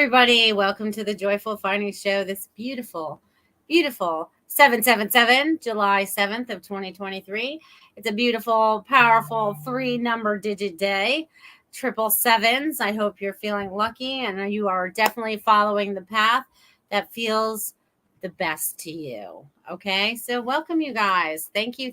everybody. Welcome to the Joyful Findings Show. This beautiful 777, July 7th of 2023. It's a beautiful, powerful 3-number digit day. Triple sevens. I hope you're feeling lucky and you are definitely following the path that feels the best to you. Okay, so welcome, you guys. Thank you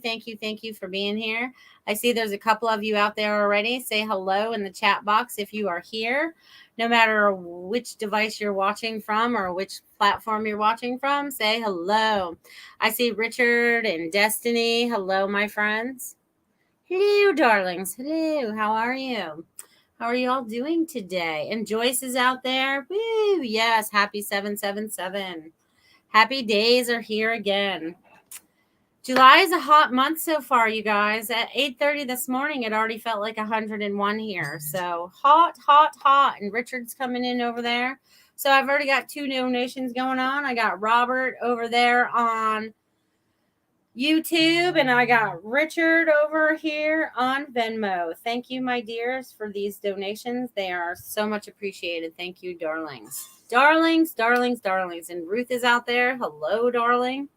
for being here. I see there's a couple of you out there already. Say hello in the chat box if you are here. No matter which device you're watching from or which platform you're watching from, say hello. I see Richard and Destiny. Hello, my friends. Hello, darlings. Hello, how are you? How are you all doing today? And Joyce is out there. Woo, yes, happy 777. Happy days are here again. July is a hot month so far, you guys. At 8:30 this morning, it already felt like 101 here. So hot. And Richard's coming in over there. So I've already got 2 donations going on. I got Robert over there on YouTube, and I got Richard over here on Venmo. Thank you, my dears, for these donations. They are so much appreciated. Thank you, darlings. Darlings. And Ruth is out there. Hello, darling.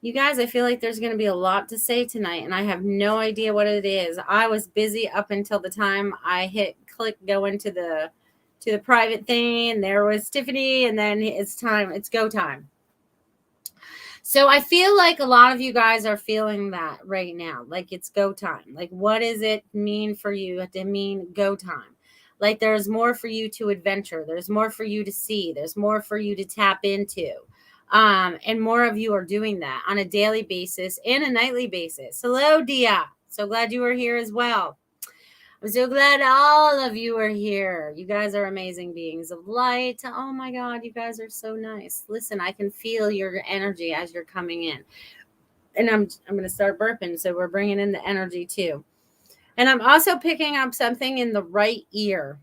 You guys, I feel like there's going to be a lot to say tonight, and I have no idea what it is. I was busy up until the time I hit click go into the private thing, and there was Tiffany, and then it's go time. So I feel like a lot of you guys are feeling that right now, like it's go time. Like, what does it mean for you to mean go time? Like, there's more for you to adventure. There's more for you to see. There's more for you to tap into. And more of you are doing that on a daily basis and a nightly basis. Hello, Dia. So glad you were here as well. I'm so glad all of you are here. You guys are amazing beings of light. Oh my God, you guys are so nice. Listen, I can feel your energy as you're coming in. And I'm going to start burping, so we're bringing in the energy too. And I'm also picking up something in the right ear.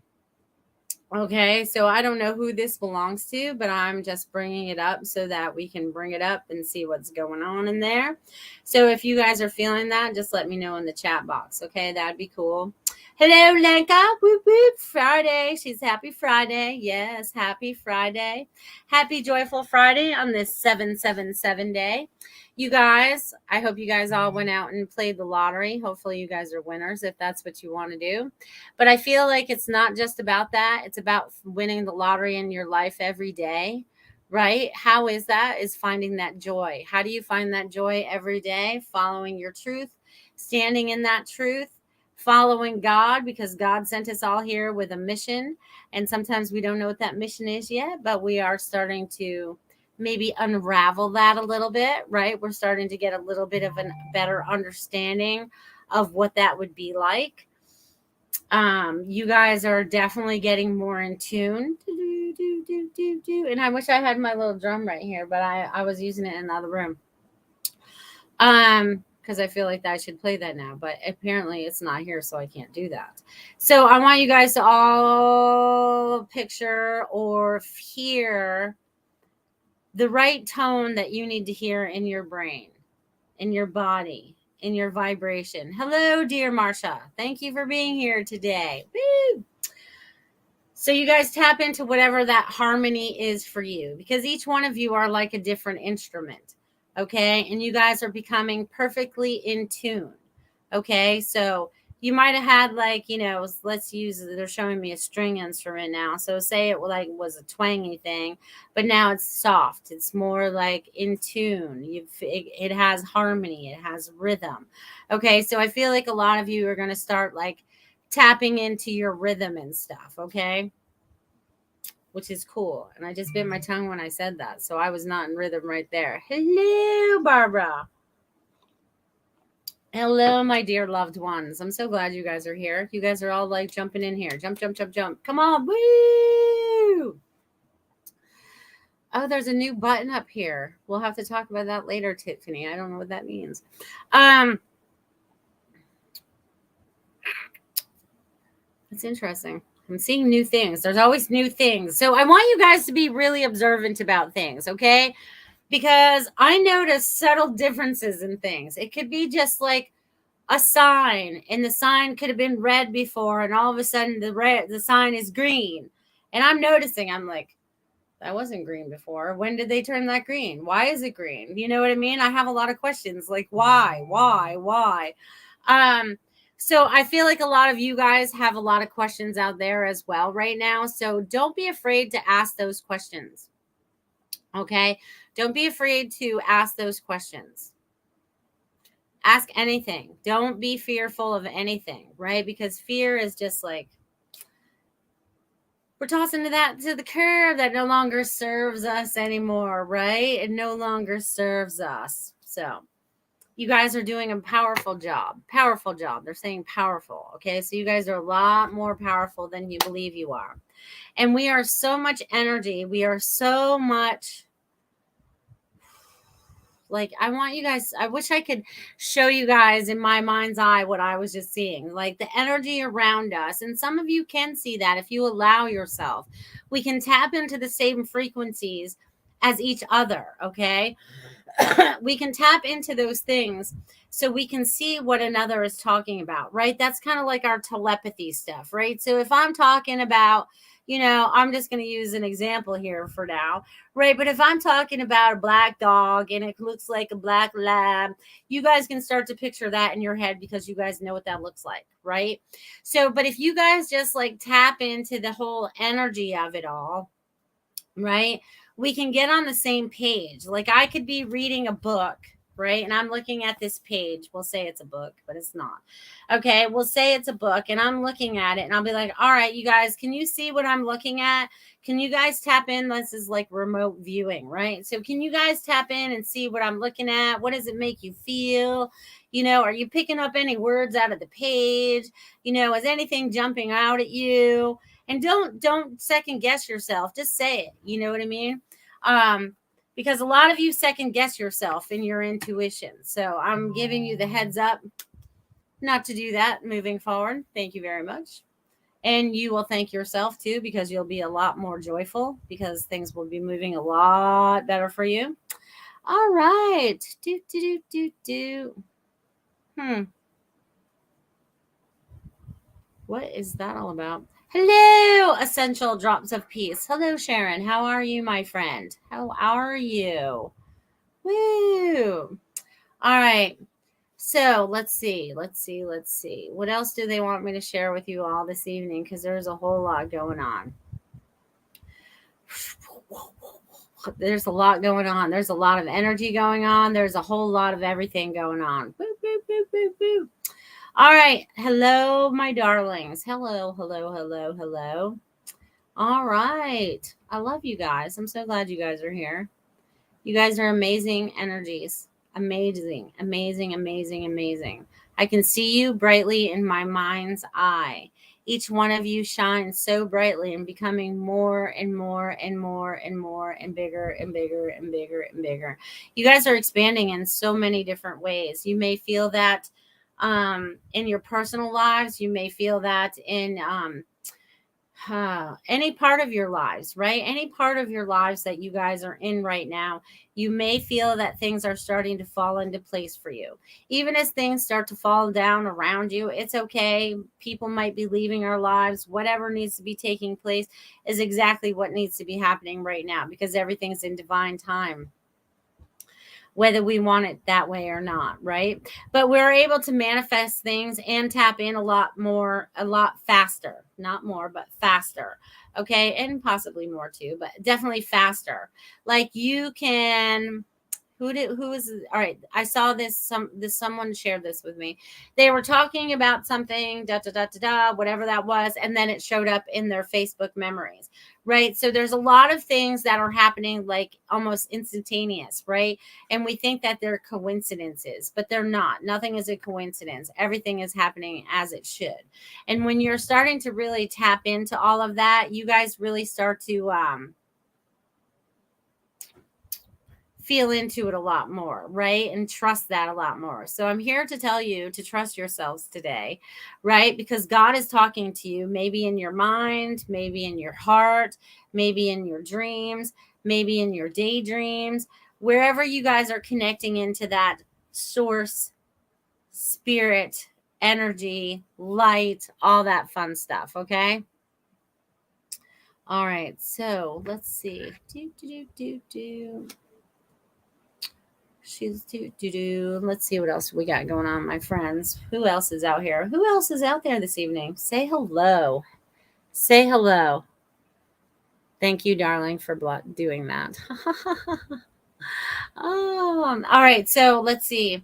Okay, so I don't know who this belongs to, but I'm just bringing it up so that we can bring it up and see what's going on in there. So if you guys are feeling that, just let me know in the chat box. Okay, that'd be cool. Hello, Lenka. Whoop, whoop. Friday. She's happy Friday. Yes, happy Friday. Happy Joyful Friday on this 777 day. You guys, I hope you guys all went out and played the lottery. Hopefully you guys are winners if that's what you want to do. But I feel like it's not just about that. It's about winning the lottery in your life every day, right? How is that? Is finding that joy. How do you find that joy every day? Following your truth, standing in that truth, following God, because God sent us all here with a mission. And sometimes we don't know what that mission is yet, but we are starting to maybe unravel that a little bit, right? We're starting to get a little bit of a better understanding of what that would be like. You guys are definitely getting more in tune. And I wish I had my little drum right here, but I was using it in another room. Because I feel like I should play that now, but apparently it's not here, so I can't do that. So I want you guys to all picture or hear the right tone that you need to hear in your brain, in your body, in your vibration. Hello, dear Marsha. Thank you for being here today. Woo! So you guys tap into whatever that harmony is for you, because each one of you are like a different instrument. Okay. And you guys are becoming perfectly in tune. Okay. So you might have had let's use, they're showing me a string instrument now. So say it was a twangy thing, but now it's soft. It's more like in tune. It has harmony. It has rhythm. Okay. So I feel like a lot of you are going to start tapping into your rhythm and stuff. Okay. Which is cool. And I just bit my tongue when I said that. So I was not in rhythm right there. Hello, Barbara. Hello, my dear loved ones. I'm so glad you guys are here. You guys are all jumping in here. Jump. Come on. Woo! Oh, there's a new button up here. We'll have to talk about that later, Tiffany. I don't know what that means. It's interesting. I'm seeing new things. There's always new things. So I want you guys to be really observant about things, okay? Because I notice subtle differences in things. It could be just like a sign, and the sign could have been red before, and all of a sudden the sign is green. And I'm noticing, I'm like, that wasn't green before. When did they turn that green? Why is it green? You know what I mean? I have a lot of questions like why? So I feel like a lot of you guys have a lot of questions out there as well right now. So don't be afraid to ask those questions. Okay? Don't be afraid to ask those questions. Ask anything. Don't be fearful of anything, right? Because fear is just like, we're tossing to the curb that no longer serves us anymore, right? It no longer serves us. So you guys are doing a powerful job. Powerful job. They're saying powerful. Okay. So you guys are a lot more powerful than you believe you are. And we are so much energy. We are so much. Like, I want you guys, I wish I could show you guys in my mind's eye what I was just seeing, like the energy around us. And some of you can see that if you allow yourself. We can tap into the same frequencies as each other, okay? We can tap into those things so we can see what another is talking about, right? That's kind of like our telepathy stuff, right? So if I'm talking about, I'm just going to use an example here for now, right? But if I'm talking about a black dog and it looks like a black lab, you guys can start to picture that in your head because you guys know what that looks like, right? So, but if you guys just like tap into the whole energy of it all, right? We can get on the same page. Like I could be reading a book, right? And I'm looking at this page. We'll say it's a book, but it's not. Okay, we'll say it's a book and I'm looking at it and I'll be like, all right, you guys, can you see what I'm looking at? Can you guys tap in? This is like remote viewing, right? So can you guys tap in and see what I'm looking at? What does it make you feel? Are you picking up any words out of the page? Is anything jumping out at you? And don't second guess yourself. Just say it. You know what I mean? Because a lot of you second guess yourself in your intuition. So I'm giving you the heads up not to do that moving forward. Thank you very much. And you will thank yourself too, because you'll be a lot more joyful because things will be moving a lot better for you. All right. What is that all about? Hello, Essential Drops of Peace. Hello, Sharon. How are you, my friend? How are you? Woo. All right. So let's see. What else do they want me to share with you all this evening? Because there's a whole lot going on. There's a lot going on. There's a lot of energy going on. There's a whole lot of everything going on. Boop, boop, boop, boop, boop. All right. Hello, my darlings. Hello. All right. I love you guys. I'm so glad you guys are here. You guys are amazing energies. Amazing. I can see you brightly in my mind's eye. Each one of you shines so brightly and becoming more and more and more and more and bigger and bigger and bigger and bigger. You guys are expanding in so many different ways. You may feel that in your personal lives. You may feel that in any part of your lives, right? Any part of your lives that you guys are in right now, you may feel that things are starting to fall into place for you. Even as things start to fall down around you, it's okay. People might be leaving our lives. Whatever needs to be taking place is exactly what needs to be happening right now because everything's in divine time, whether we want it that way or not, right? But we're able to manifest things and tap in a lot faster, not more, but faster. Okay. And possibly more too, but definitely faster. Like you can, who was, all right. I saw someone shared this with me. They were talking about something, whatever that was. And then it showed up in their Facebook memories, right? So there's a lot of things that are happening like almost instantaneous, right? And we think that they're coincidences, but they're not. Nothing is a coincidence. Everything is happening as it should. And when you're starting to really tap into all of that, you guys really start to, feel into it a lot more, right? And trust that a lot more. So I'm here to tell you to trust yourselves today, right? Because God is talking to you, maybe in your mind, maybe in your heart, maybe in your dreams, maybe in your daydreams, wherever you guys are connecting into that source, spirit, energy, light, all that fun stuff, okay? All right, so let's see. Let's see what else we got going on, my friends. Who else is out here? Who else is out there this evening? Say hello. Say hello. Thank you, darling, for doing that. All right, so let's see.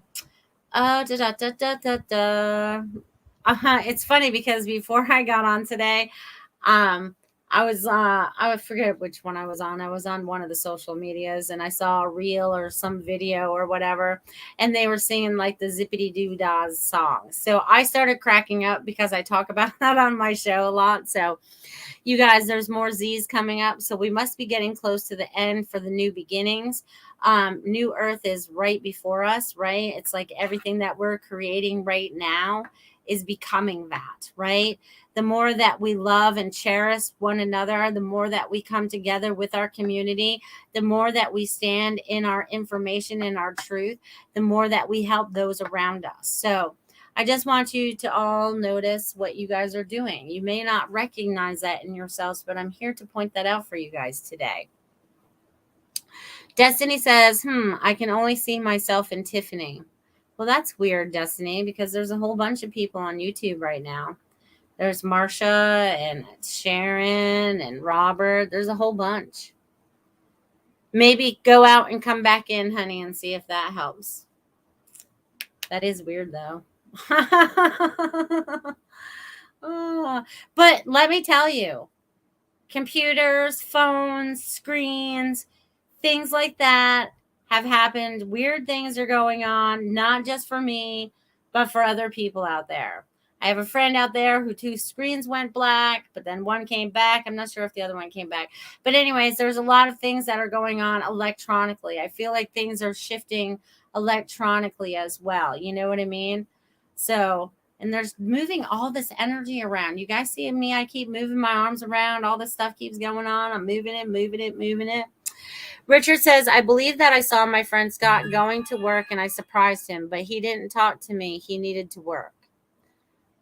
Da, da, da, da, da, da. It's funny because before I got on today, um, I forget which one I was on. I was on one of the social medias and I saw a reel or some video or whatever, and they were singing like the Zippity Doo Dahs song. So I started cracking up because I talk about that on my show a lot. So you guys, there's more Z's coming up. So we must be getting close to the end for the new beginnings. New Earth is right before us, right? It's like everything that we're creating right now is becoming that, right? The more that we love and cherish one another, the more that we come together with our community, the more that we stand in our information and our truth, the more that we help those around us. So I just want you to all notice what you guys are doing. You may not recognize that in yourselves, but I'm here to point that out for you guys today. Destiny says, I can only see myself in Tiffany. Well, that's weird, Destiny, because there's a whole bunch of people on YouTube right now. There's Marsha and Sharon and Robert. There's a whole bunch. Maybe go out and come back in, honey, and see if that helps. That is weird, though. But let me tell you, computers, phones, screens, things like that have happened. Weird things are going on, not just for me, but for other people out there. I have a friend out there who 2 screens went black, but then one came back. I'm not sure if the other one came back. But anyways, there's a lot of things that are going on electronically. I feel like things are shifting electronically as well. You know what I mean? So, and there's moving all this energy around. You guys see me? I keep moving my arms around. All this stuff keeps going on. I'm moving it. Richard says, I believe that I saw my friend Scott going to work and I surprised him, but he didn't talk to me. He needed to work.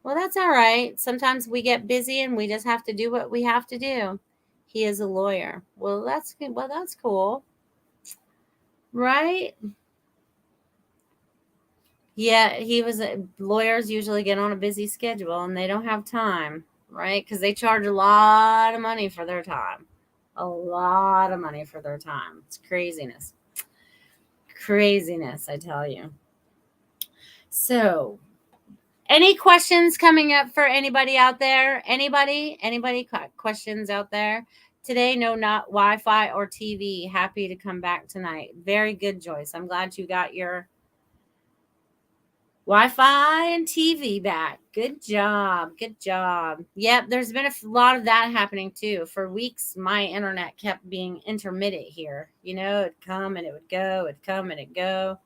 Well, that's all right. Sometimes we get busy and we just have to do what we have to do. He is a lawyer. Well, that's good. Well, that's cool. Right? Yeah, lawyers usually get on a busy schedule and they don't have time, right? Because they charge a lot of money for their time. A lot of money for their time. It's craziness. Craziness, I tell you. So, any questions coming up for anybody out there? Anybody questions out there? Today, no, not Wi-Fi or TV. Happy to come back tonight. Very good, Joyce. I'm glad you got your Wi-Fi and TV back. Good job. Good job. Yep, there's been a lot of that happening too. For weeks, my internet kept being intermittent here. You know, it'd come and it would go. It'd come and it'd go.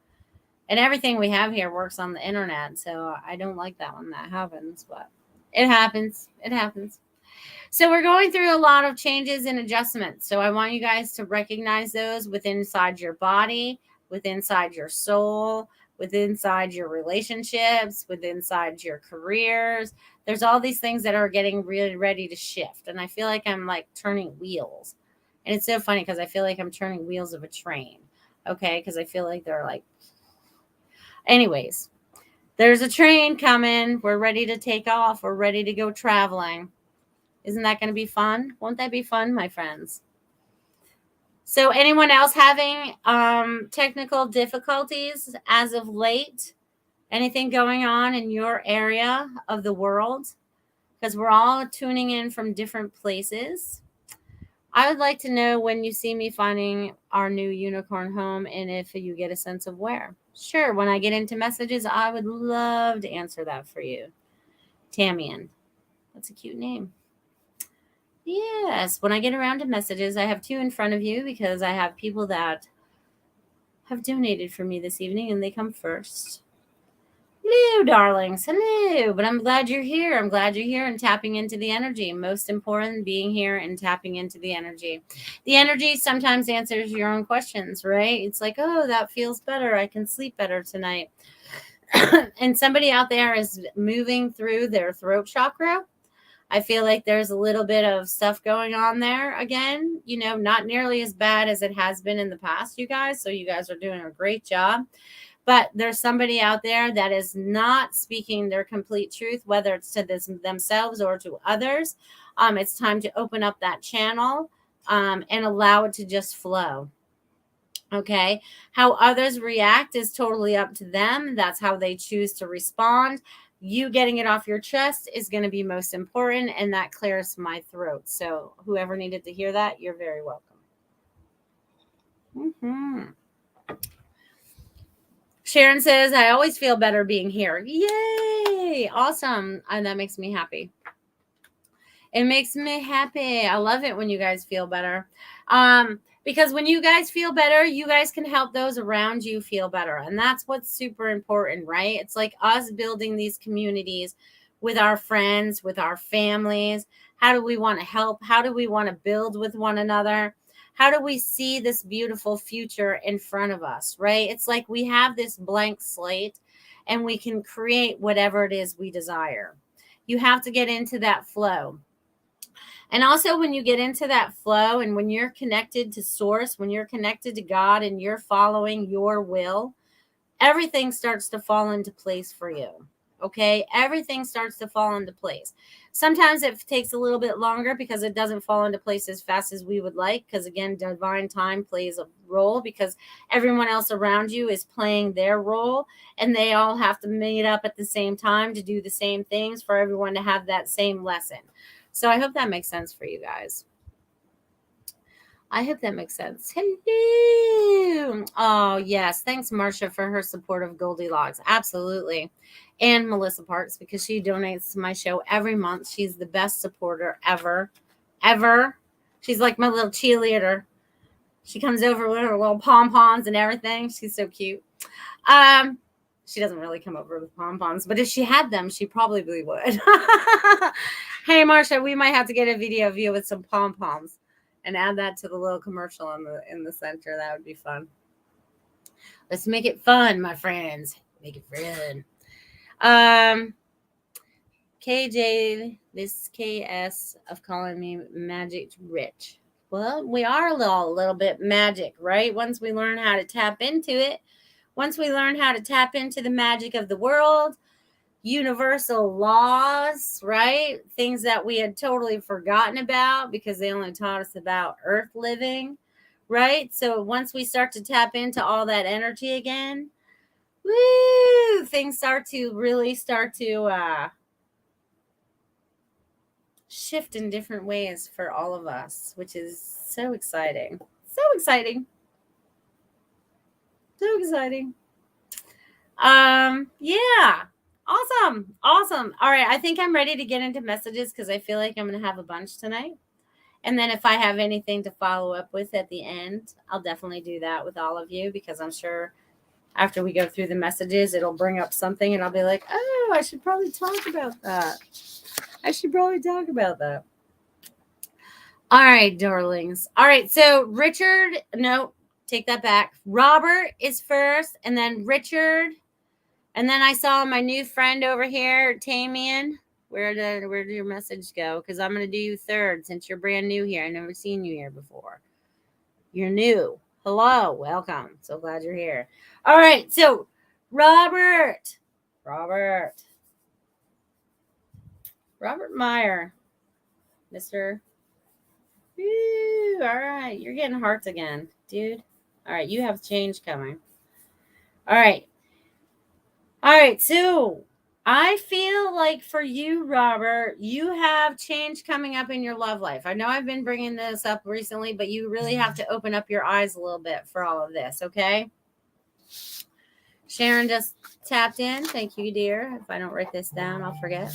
And everything we have here works on the internet. So I don't like that when that happens, but it happens. It happens. So we're going through a lot of changes and adjustments. So I want you guys to recognize those within inside your body, within inside your soul, within inside your relationships, within inside your careers. There's all these things that are getting really ready to shift. And I feel like I'm like turning wheels. And it's so funny because I feel like I'm turning wheels of a train. Okay. Because I feel like they're like, anyways, there's a train coming. We're ready to take off. We're ready to go traveling. Isn't that going to be fun? Won't that be fun, my friends? So anyone else having technical difficulties as of late? Anything going on in your area of the world? Because we're all tuning in from different places. I would like to know when you see me finding our new unicorn home and if you get a sense of where. Sure, when I get into messages, I would love to answer that for you. Tamian. That's a cute name. Yes, when I get around to messages, I have 2 in front of you because I have people that have donated for me this evening and they come first. Hello, darlings. Hello. But I'm glad you're here. I'm glad you're here and tapping into the energy. Most important, being here and tapping into the energy. The energy sometimes answers your own questions, right? It's like, oh, that feels better. I can sleep better tonight. And somebody out there is moving through their throat chakra. I feel like there's a little bit of stuff going on there again, not nearly as bad as it has been in the past, you guys. So you guys are doing a great job. But there's somebody out there that is not speaking their complete truth, whether it's to themselves or to others. It's time to open up that channel and allow it to just flow. Okay. How others react is totally up to them. That's how they choose to respond. You getting it off your chest is going to be most important, and that clears my throat. So whoever needed to hear that, you're very welcome. Sharon says, I always feel better being here. Yay. Awesome. And that makes me happy. It makes me happy. I love it when you guys feel better. Because when you guys feel better, you guys can help those around you feel better. And that's what's super important, right? It's like us building these communities with our friends, with our families. How do we want to help? How do we want to build with one another? How do we see this beautiful future in front of us, right? It's like we have this blank slate and we can create whatever it is we desire. You have to get into that flow. And also when you get into that flow and when you're connected to source, when you're connected to God and you're following your will, everything starts to fall into place for you. Okay. Everything starts to fall into place. Sometimes it takes a little bit longer because it doesn't fall into place as fast as we would like. Because again, divine time plays a role because everyone else around you is playing their role and they all have to meet up at the same time to do the same things for everyone to have that same lesson. So I hope that makes sense for you guys. I hope that makes sense. Hello. Oh, yes. Thanks, Marcia, for her support of Goldylocks. Absolutely. And Melissa Parks, because she donates to my show every month. She's the best supporter ever. Ever. She's like my little cheerleader. She comes over with her little pom-poms and everything. She's so cute. She doesn't really come over with pom-poms, but if she had them, she probably would. Hey, Marcia, we might have to get a video of you with some pom-poms and add that to the little commercial in the center. That would be fun. Let's make it fun, my friends. Make it fun. KJ, this KS of calling me magic rich. Well, we are a little bit magic, right? Once we learn how to tap into it, once we learn how to tap into the magic of the world, universal laws, right? Things that we had totally forgotten about because they only taught us about earth living, right? So once we start to tap into all that energy again, woo, things really start to shift in different ways for all of us, which is so exciting. So exciting. So exciting. Yeah. Awesome. All right. I think I'm ready to get into messages because I feel like I'm going to have a bunch tonight. And then if I have anything to follow up with at the end, I'll definitely do that with all of you because I'm sure after we go through the messages, it'll bring up something and I'll be like, oh, I should probably talk about that. All right, darlings. All right. So Richard, no, take that back. Robert is first and then Richard. And then I saw my new friend over here, Tamian. Where did your message go? Because I'm going to do you third since you're brand new here. I've never seen you here before. You're new. Hello. Welcome. So glad you're here. All right. So, Robert Meyer. Mr. Woo, all right. You're getting hearts again, dude. All right. You have change coming. All right. So I feel like for you, Robert, you have change coming up in your love life. I know I've been bringing this up recently, but you really have to open up your eyes a little bit for all of this, okay? Sharon just tapped in. Thank you, dear. If I don't write this down, I'll forget.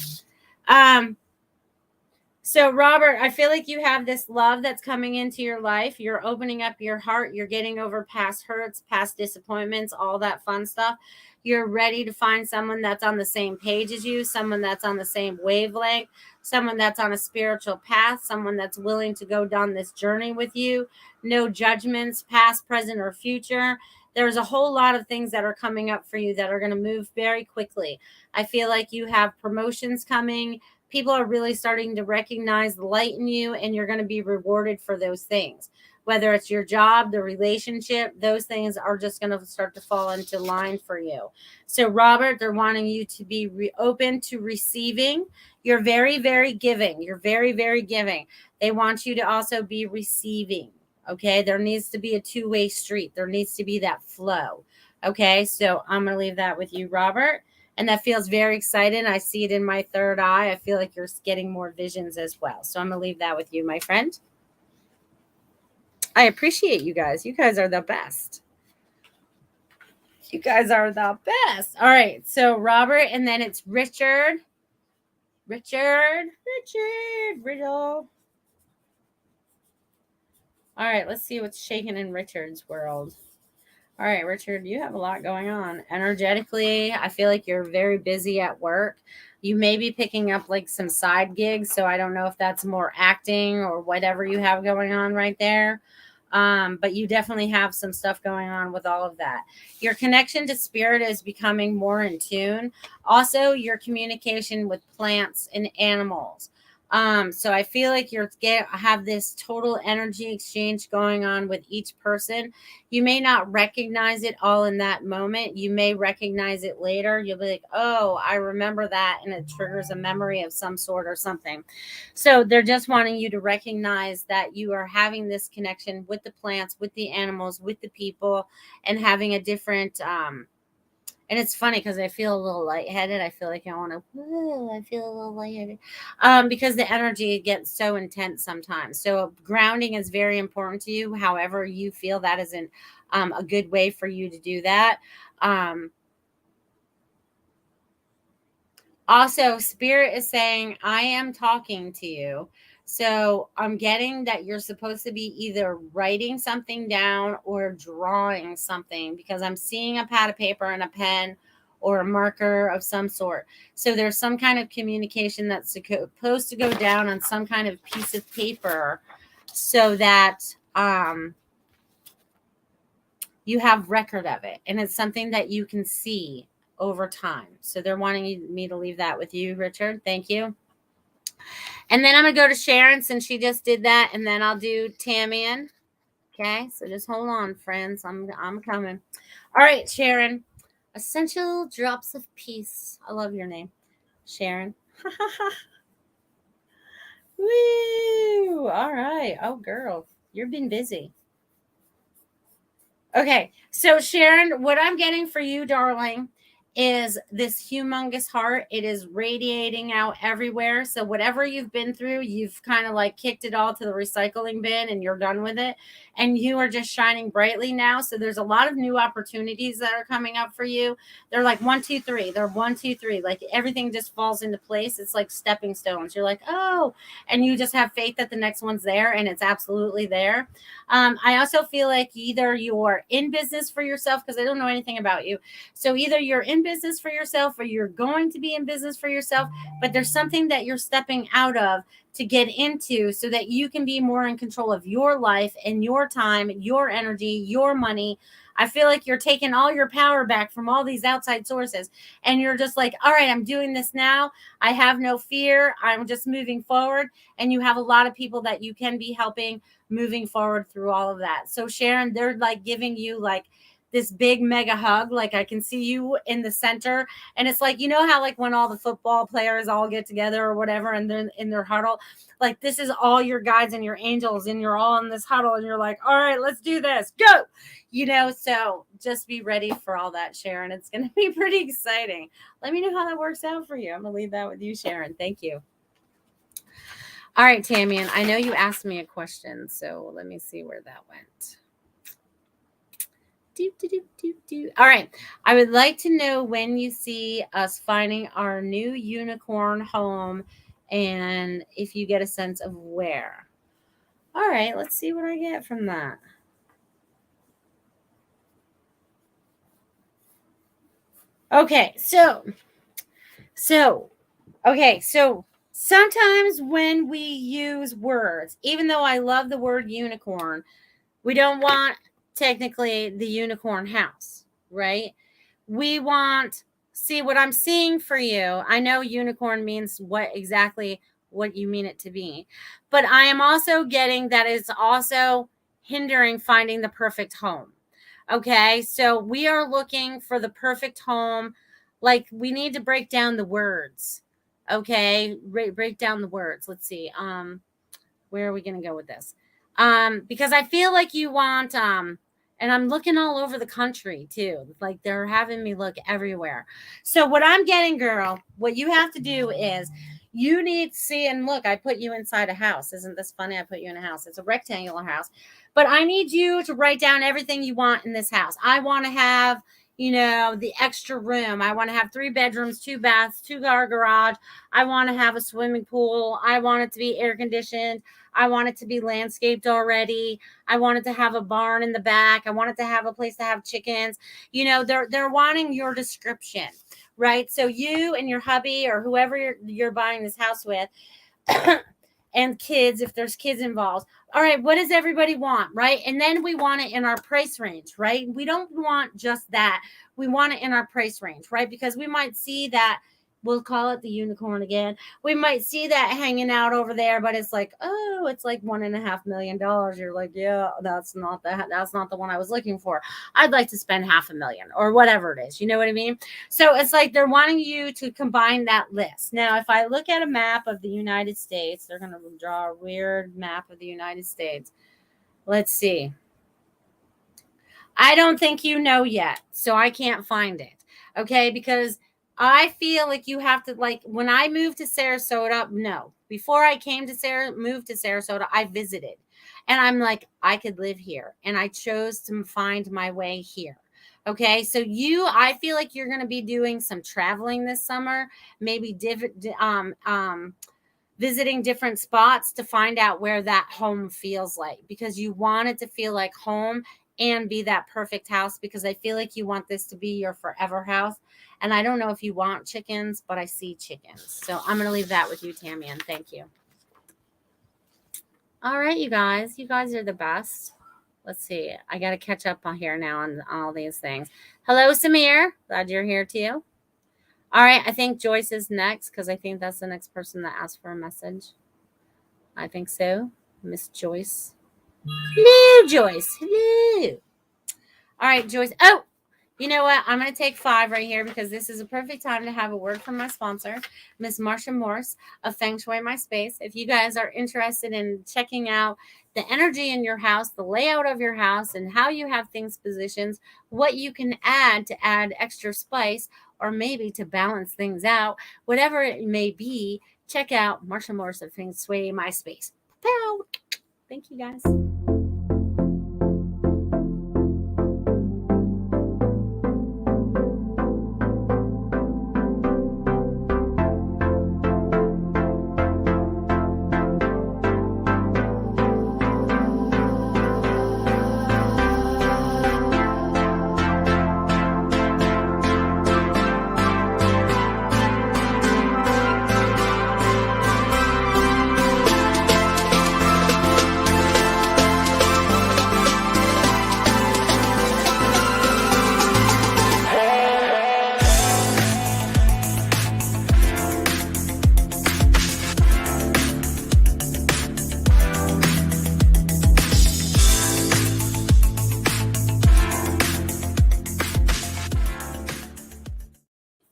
So, Robert, I feel like you have this love that's coming into your life. You're opening up your heart. You're getting over past hurts, past disappointments, all that fun stuff. You're ready to find someone that's on the same page as you, someone that's on the same wavelength, someone that's on a spiritual path, someone that's willing to go down this journey with you. No judgments, past, present, or future. There's a whole lot of things that are coming up for you that are going to move very quickly. I feel like you have promotions coming, People are really starting to recognize the light in you, and you're going to be rewarded for those things. Whether it's your job, the relationship, those things are just going to start to fall into line for you. So, Robert, they're wanting you to be open to receiving. You're very, very giving. You're very, very giving. They want you to also be receiving. Okay. There needs to be a two-way street. There needs to be that flow. Okay. So, I'm going to leave that with you, Robert. And that feels very exciting. I see it in my third eye. I feel like you're getting more visions as well. So I'm going to leave that with you, my friend. I appreciate you guys. You guys are the best. You guys are the best. All right. So Robert, and then it's Richard. Riddle. All right. Let's see what's shaking in Richard's world. All right, Richard, you have a lot going on. Energetically, I feel like you're very busy at work. You may be picking up like some side gigs. So I don't know if that's more acting or whatever you have going on right there. But you definitely have some stuff going on with all of that. Your connection to spirit is becoming more in tune. Also, your communication with plants and animals. So I feel like have this total energy exchange going on with each person. You may not recognize it all in that moment. You may recognize it later. You'll be like, oh, I remember that. And it triggers a memory of some sort or something. So they're just wanting you to recognize that you are having this connection with the plants, with the animals, with the people, and having a different, and it's funny because I feel a little lightheaded. I feel like I want to, I feel a little lightheaded because the energy gets so intense sometimes. So grounding is very important to you. However, you feel that isn't a good way for you to do that. Also, Spirit is saying, I am talking to you. So I'm getting that you're supposed to be either writing something down or drawing something, because I'm seeing a pad of paper and a pen or a marker of some sort. So there's some kind of communication that's supposed to go down on some kind of piece of paper so that you have record of it. And it's something that you can see over time. So they're wanting me to leave that with you, Richard. Thank you. And then I'm going to go to Sharon since she just did that. And then I'll do Tamian. Okay. So just hold on, friends. I'm coming. All right, Sharon. Essential Drops of Peace. I love your name, Sharon. Woo. All right. Oh, girl. You've been busy. Okay. So, Sharon, what I'm getting for you, darling, is this humongous heart. It is radiating out everywhere. So whatever you've been through, you've kind of like kicked it all to the recycling bin and you're done with it. And you are just shining brightly now. So there's a lot of new opportunities that are coming up for you. They're like 1, 2, 3. They're 1, 2, 3. Like everything just falls into place. It's like stepping stones. You're like, oh, and you just have faith that the next one's there, and it's absolutely there. I also feel like either you're in business for yourself, because I don't know anything about you. So either you're in business for yourself or you're going to be in business for yourself, but there's something that you're stepping out of to get into so that you can be more in control of your life and your time, your energy, your money. I feel like you're taking all your power back from all these outside sources, and you're just like, all right, I'm doing this now. I have no fear. I'm just moving forward. And you have a lot of people that you can be helping moving forward through all of that. So Sharon, they're like giving you like this big mega hug. Like I can see you in the center, and it's like, you know how like when all the football players all get together or whatever and they're in their huddle, like this is all your guides and your angels and you're all in this huddle and you're like, all right, let's do this, go, so just be ready for all that, Sharon. It's going to be pretty exciting. Let me know how that works out for you. I'm gonna leave that with you, Sharon. Thank you. All right, Tamian, I know you asked me a question, so let me see where that went. All right. I would like to know when you see us finding our new unicorn home and if you get a sense of where. All right. Let's see what I get from that. Okay. So sometimes when we use words, even though I love the word unicorn, we don't want technically the unicorn house, right? We want See what I'm seeing for you. I know unicorn means what you mean it to be. But I am also getting that it's also hindering finding the perfect home. Okay? So we are looking for the perfect home. Like we need to break down the words. Okay? Break down the words. Let's see. Where are we going to go with this? Because I feel like you want and I'm looking all over the country too. Like they're having me look everywhere. So what I'm getting, girl, what you have to do is you need to see, and look, I put you inside a house. Isn't this funny? I put you in a house. It's a rectangular house. But I need you to write down everything you want in this house. I want to have, the extra room. I want to have 3 bedrooms, 2 baths, 2-car garage. I want to have a swimming pool. I want it to be air conditioned. I want it to be landscaped already. I want it to have a barn in the back. I want it to have a place to have chickens. They're wanting your description, right? So you and your hubby or whoever you're buying this house with, and kids, if there's kids involved. All right, what does everybody want, right? And then we want it in our price range, right? We don't want just that. We want it in our price range, right? Because we might see that, we'll call it the unicorn again. We might see that hanging out over there, but it's like, oh, it's like $1.5 million. You're like, yeah, that's not the one I was looking for. I'd like to spend $500,000 or whatever it is. You know what I mean? So it's like they're wanting you to combine that list. Now, if I look at a map of the United States, they're going to draw a weird map of the United States. Let's see. I don't think you know yet, so I can't find it. Okay, because I feel like you have to, like, when I moved to Sarasota, no. Before I came to moved to Sarasota, I visited. And I'm like, I could live here. And I chose to find my way here. Okay, so I feel like you're going to be doing some traveling this summer, maybe visiting different spots to find out where that home feels like, because you want it to feel like home and be that perfect house, because I feel like you want this to be your forever house. And I don't know if you want chickens, but I see chickens. So I'm going to leave that with you, Tammy, and thank you. All right, you guys. You guys are the best. Let's see. I got to catch up on here now on all these things. Hello, Samir. Glad you're here too. All right. I think Joyce is next because I think that's the next person that asked for a message. I think so. Miss Joyce. Hello, Joyce. Hello. All right, Joyce. Oh, you know what? I'm going to take 5 right here because this is a perfect time to have a word from my sponsor, Miss Marsha Morse of Feng Shui My Space. If you guys are interested in checking out the energy in your house, the layout of your house, and how you have things positioned, what you can add to add extra spice or maybe to balance things out, whatever it may be, check out Marsha Morse of Feng Shui My Space. Pow! Thank you, guys.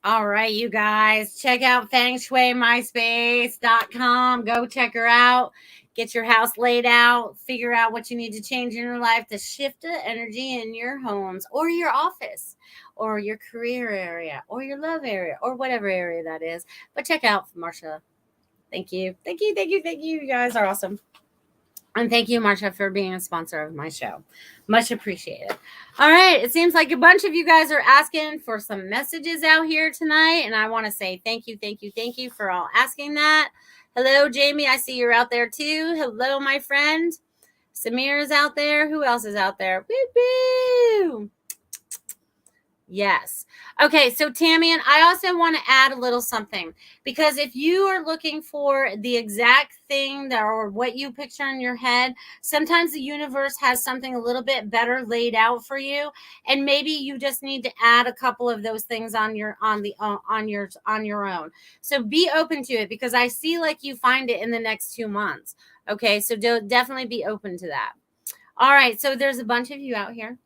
All right, you guys, check out fengshuimyspace.com. Go check her out. Get your house laid out. Figure out what you need to change in your life to shift the energy in your homes or your office or your career area or your love area or whatever area that is. But check out Marsha. Thank you. Thank you. Thank you. Thank you. You guys are awesome. And thank you, Marsha, for being a sponsor of my show. Much appreciated. All right. It seems like a bunch of you guys are asking for some messages out here tonight. And I want to say thank you, thank you, thank you for all asking that. Hello, Jamie. I see you're out there too. Hello, my friend. Samir is out there. Who else is out there? Woo-woo! Yes. Okay, so Tammy, and I also want to add a little something, because if you are looking for the exact thing that, or what you picture in your head, sometimes the universe has something a little bit better laid out for you, and maybe you just need to add a couple of those things on your own. So be open to it, because I see like you find it in the next 2 months. Okay, so definitely be open to that. All right, so there's a bunch of you out here.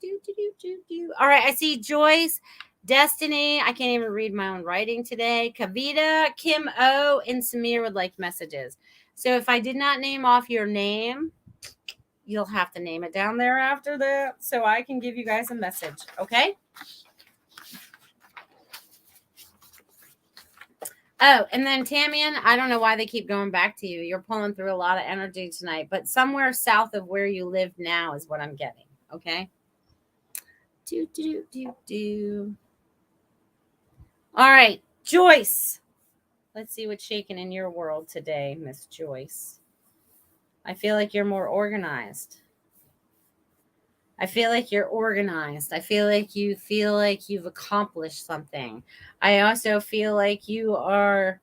All right, I see Joyce, Destiny. I can't even read my own writing today. Kavita, Kim O, and Samir would like messages. So if I did not name off your name, you'll have to name it down there after that so I can give you guys a message, okay? Oh, and then Tamian, I don't know why they keep going back to you. You're pulling through a lot of energy tonight, but somewhere south of where you live now is what I'm getting, okay? All right, Joyce. Let's see what's shaking in your world today, Miss Joyce. I feel like you're more organized. I feel like you're organized. I feel like you've accomplished something. I also feel like you're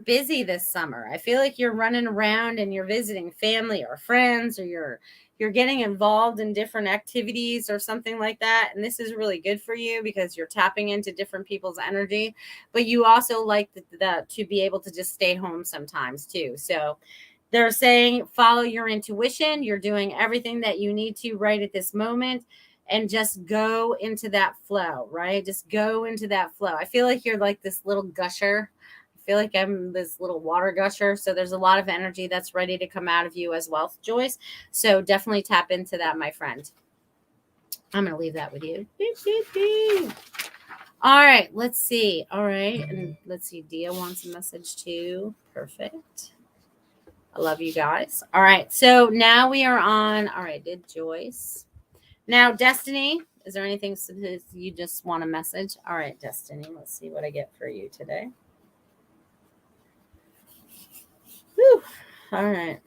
busy this summer. I feel like you're running around and you're visiting family or friends, or you're getting involved in different activities or something like that. And this is really good for you because you're tapping into different people's energy. But you also like to be able to just stay home sometimes too. So they're saying follow your intuition. You're doing everything that you need to right at this moment, and just go into that flow, right? Just go into that flow. I feel like you're like this little gusher. I feel like I'm this little water gusher. So there's a lot of energy that's ready to come out of you as well, Joyce. So definitely tap into that, my friend. I'm going to leave that with you. All right, let's see. All right, and let's see. Dia wants a message too. Perfect. I love you guys. All right, so now we are on. All right, did Joyce. Now, Destiny, is there anything you just want a message? All right, Destiny, let's see what I get for you today. Whew. All right.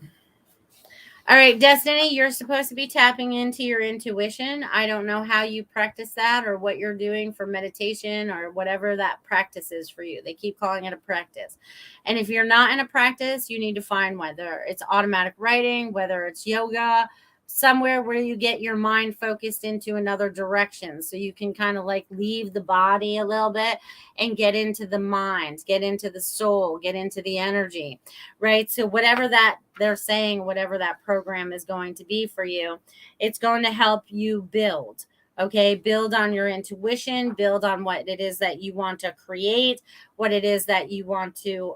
All right, Destiny, you're supposed to be tapping into your intuition. I don't know how you practice that or what you're doing for meditation or whatever that practice is for you. They keep calling it a practice. And if you're not in a practice, you need to find whether it's automatic writing, whether it's yoga, somewhere where you get your mind focused into another direction so you can kind of like leave the body a little bit and get into the mind, get into the soul, get into the energy, right? So whatever that they're saying, whatever that program is going to be for you, it's going to help you build. Okay, build on your intuition, build on what it is that you want to create, what it is that you want to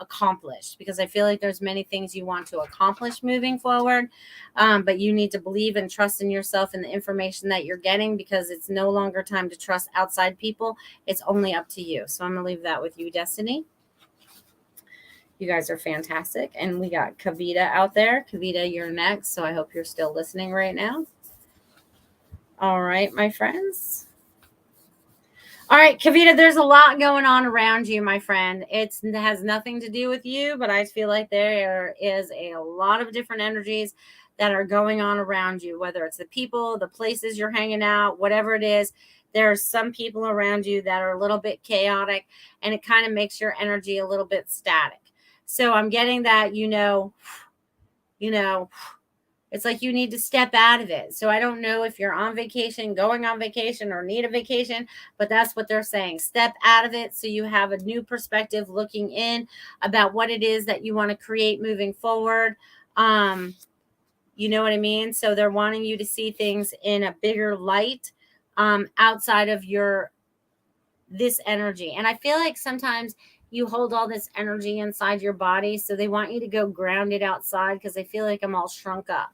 accomplish, because I feel like there's many things you want to accomplish moving forward, but you need to believe and trust in yourself and the information that you're getting, because it's no longer time to trust outside people. It's only up to you. So I'm going to leave that with you, Destiny. You guys are fantastic. And we got Kavita out there. Kavita, you're next. So I hope you're still listening right now. All right, my friends. All right, Kavita, there's a lot going on around you, my friend. It has nothing to do with you, but I feel like there is a lot of different energies that are going on around you, whether it's the people, the places you're hanging out, whatever it is. There are some people around you that are a little bit chaotic, and it kind of makes your energy a little bit static. So I'm getting that, it's like you need to step out of it. So I don't know if you're on vacation, going on vacation, or need a vacation, but that's what they're saying. Step out of it so you have a new perspective looking in about what it is that you want to create moving forward. You know what I mean? So they're wanting you to see things in a bigger light outside of this energy. And I feel like sometimes you hold all this energy inside your body. So they want you to go ground it outside, because they feel like I'm all shrunk up,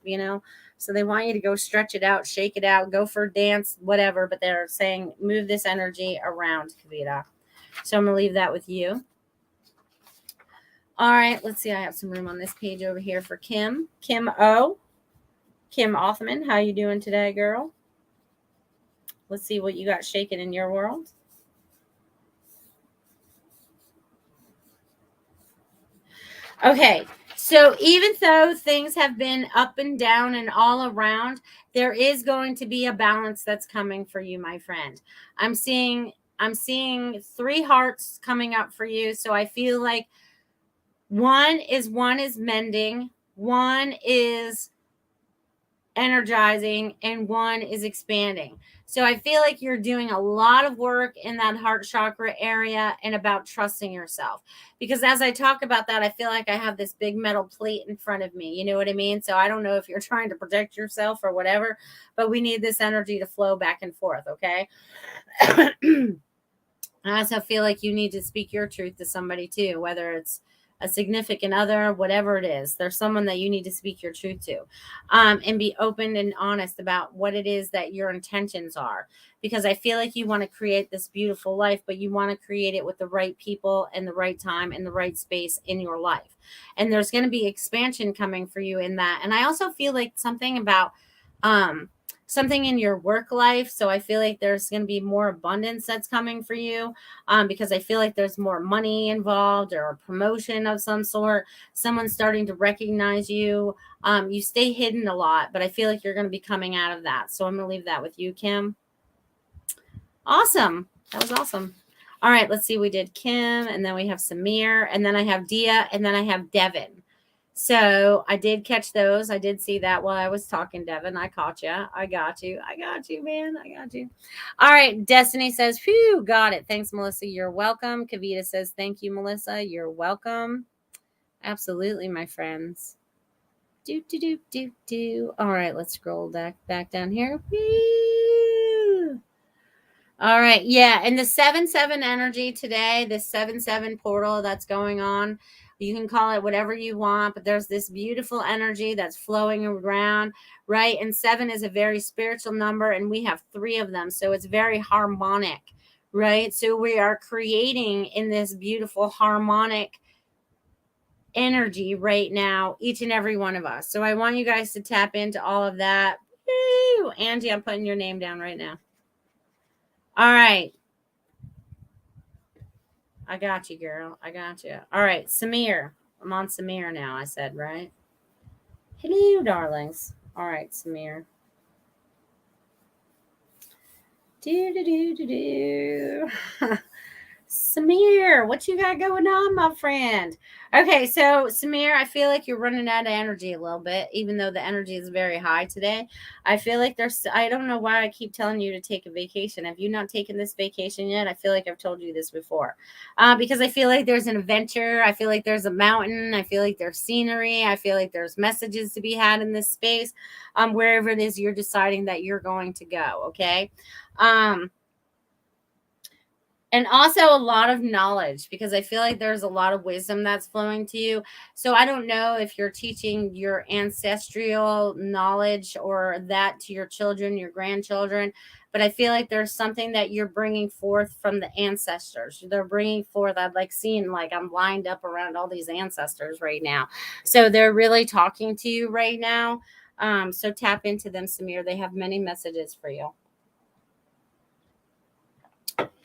So they want you to go stretch it out, shake it out, go for a dance, whatever. But they're saying move this energy around, Kavita. So I'm going to leave that with you. All right. Let's see. I have some room on this page over here for Kim. Kim O. Kim Othman. How you doing today, girl? Let's see what you got shaking in your world. Okay, So even though things have been up and down and all around, there is going to be a balance that's coming for you, my friend. I'm seeing 3 hearts coming up for you. So I feel like one is mending, one is energizing, and one is expanding. So I feel like you're doing a lot of work in that heart chakra area and about trusting yourself. Because as I talk about that, I feel like I have this big metal plate in front of me. You know what I mean? So I don't know if you're trying to protect yourself or whatever, but we need this energy to flow back and forth, okay? I also feel like you need to speak your truth to somebody too, whether it's a significant other, whatever it is. There's someone that you need to speak your truth to, and be open and honest about what it is that your intentions are. Because I feel like you want to create this beautiful life, but you want to create it with the right people and the right time and the right space in your life. And there's going to be expansion coming for you in that. And I also feel like something about, something in your work life. So I feel like there's going to be more abundance that's coming for you, because I feel like there's more money involved or a promotion of some sort. Someone's starting to recognize you. You stay hidden a lot, but I feel like you're going to be coming out of that. So I'm going to leave that with you, Kim. Awesome. That was awesome. All right, let's see. We did Kim, and then we have Samir, and then I have Dia, and then I have Devin. So I did catch those. I did see that while I was talking, Devin. I caught you. I got you. I got you, man. I got you. All right. Destiny says, phew, got it. Thanks, Melissa. You're welcome. Kavita says, thank you, Melissa. You're welcome. Absolutely, my friends. Do. All right. Let's scroll back down here. Woo. All right. Yeah. And the 7-7 energy today, the 7-7 portal that's going on, you can call it whatever you want, but there's this beautiful energy that's flowing around, right? And 7 is a very spiritual number, and we have 3 of them. So it's very harmonic, right? So we are creating in this beautiful harmonic energy right now, each and every one of us. So I want you guys to tap into all of that. Woo! Angie, I'm putting your name down right now. All right. I got you, girl. I got you. All right, Samir. I'm on Samir now, I said, right? Hello, darlings. All right, Samir. Do. Samir, what you got going on, my friend? Okay, so Samir, I feel like you're running out of energy a little bit, even though the energy is very high today. I feel like I don't know why I keep telling you to take a vacation. Have you not taken this vacation yet? I feel like I've told you this before, because I feel like there's an adventure. I feel like there's a mountain. I feel like there's scenery. I feel like there's messages to be had in this space, wherever it is you're deciding that you're going to go. Okay. And also a lot of knowledge, because I feel like there's a lot of wisdom that's flowing to you. So I don't know if you're teaching your ancestral knowledge or that to your children, your grandchildren, but I feel like there's something that you're bringing forth from the ancestors. They're bringing forth, I'd like seeing, like I'm lined up around all these ancestors right now. So they're really talking to you right now. So tap into them, Samir. They have many messages for you.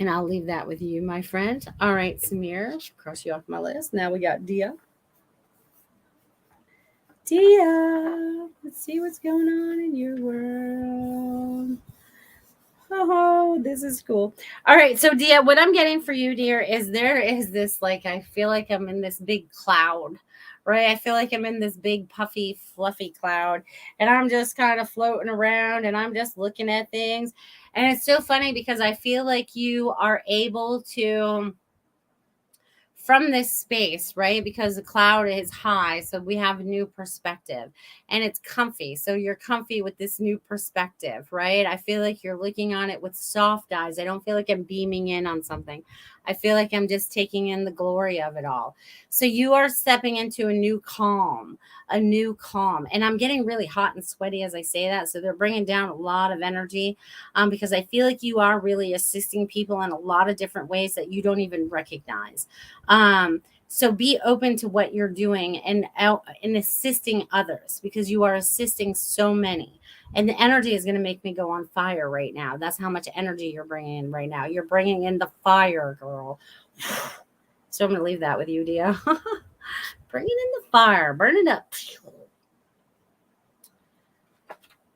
And I'll leave that with you, my friend. All right, Samir, cross you off my list. Now we got Dia. Dia, let's see what's going on in your world. Oh, this is cool. All right, so Dia, what I'm getting for you, dear, is there is this, like, I feel like I'm in this big cloud, right? I feel like I'm in this big puffy, fluffy cloud, and I'm just kind of floating around, and I'm just looking at things. And it's so funny because I feel like you are able to, from this space, right? Because the cloud is high, so we have a new perspective, and it's comfy. So you're comfy with this new perspective, right? I feel like you're looking on it with soft eyes. I don't feel like I'm beaming in on something. I feel like I'm just taking in the glory of it all. So you are stepping into a new calm, and I'm getting really hot and sweaty as I say that. So they're bringing down a lot of energy, because I feel like you are really assisting people in a lot of different ways that you don't even recognize. So be open to what you're doing and assisting others, because you are assisting so many. And the energy is going to make me go on fire right now. That's how much energy you're bringing in right now. You're bringing in the fire, girl. So I'm going to leave that with you, Dia. Bring it in the fire. Burn it up.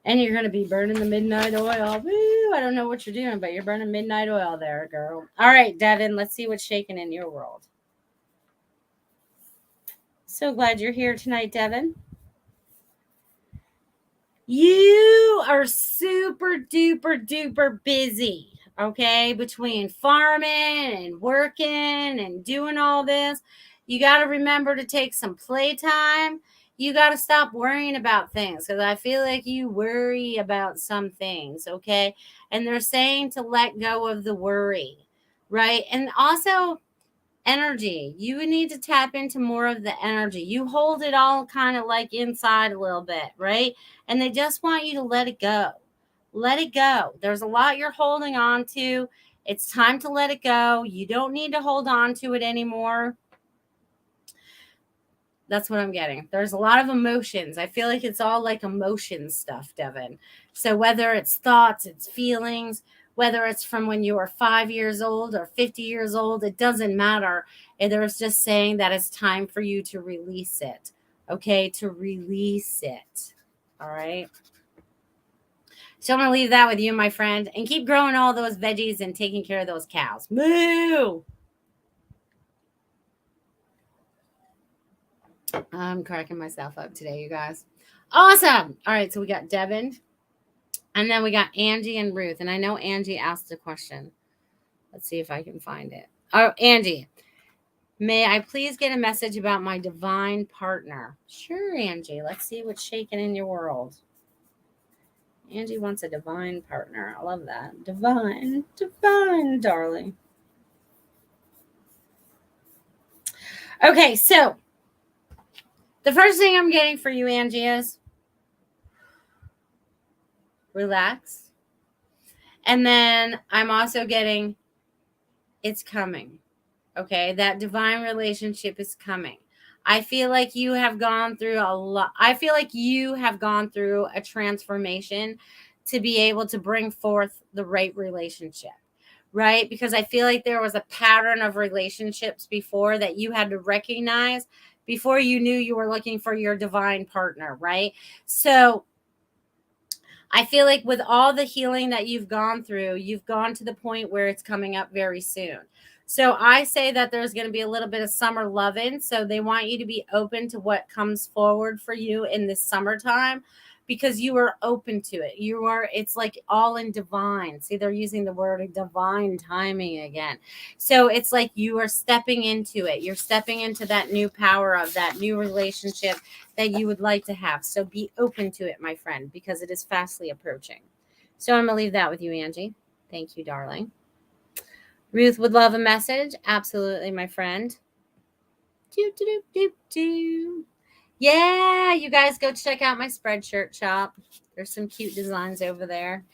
And you're going to be burning the midnight oil. Woo! I don't know what you're doing, but you're burning midnight oil there, girl. All right, Devin, let's see what's shaking in your world. So glad you're here tonight, Devin. You are super duper duper busy, okay? Between farming and working and doing all this, you got to remember to take some playtime. You got to stop worrying about things because I feel like you worry about some things, okay? And they're saying to let go of the worry, right? And also, energy. You would need to tap into more of the energy. You hold it all kind of like inside a little bit, right? And they just want you to let it go. Let it go. There's a lot you're holding on to. It's time to let it go. You don't need to hold on to it anymore. That's what I'm getting. There's a lot of emotions. I feel like it's all like emotion stuff, Devin. So whether it's thoughts, it's feelings, whether it's from when you were 5 years old or 50 years old, it doesn't matter. And there's just saying that it's time for you to release it. Okay, to release it. All right. So I'm going to leave that with you, my friend, and keep growing all those veggies and taking care of those cows. Moo! I'm cracking myself up today, you guys. Awesome. All right, so we got Devin, and then we got Angie and Ruth. And I know Angie asked a question. Let's see if I can find it. Oh, Angie, may I please get a message about my divine partner? Sure, Angie. Let's see what's shaking in your world. Angie wants a divine partner. I love that. Divine, darling. Okay, so the first thing I'm getting for you, Angie, is relax. And then I'm also getting it's coming. Okay, that divine relationship is coming. I feel like you have gone through a lot. I feel like you have gone through a transformation to be able to bring forth the right relationship, right? Because I feel like there was a pattern of relationships before that you had to recognize before you knew you were looking for your divine partner, right? So I feel like with all the healing that you've gone through, you've gone to the point where it's coming up very soon. So I say that there's going to be a little bit of summer loving. So they want you to be open to what comes forward for you in this summertime because you are open to it. It's like all in divine. See, they're using the word divine timing again. So it's like you are stepping into it. You're stepping into that new power of that new relationship that you would like to have. So be open to it, my friend, because it is fastly approaching. So I'm going to leave that with you, Angie. Thank you, darling. Ruth would love a message. Absolutely, my friend. Yeah, you guys go check out my Spreadshirt shop. There's some cute designs over there.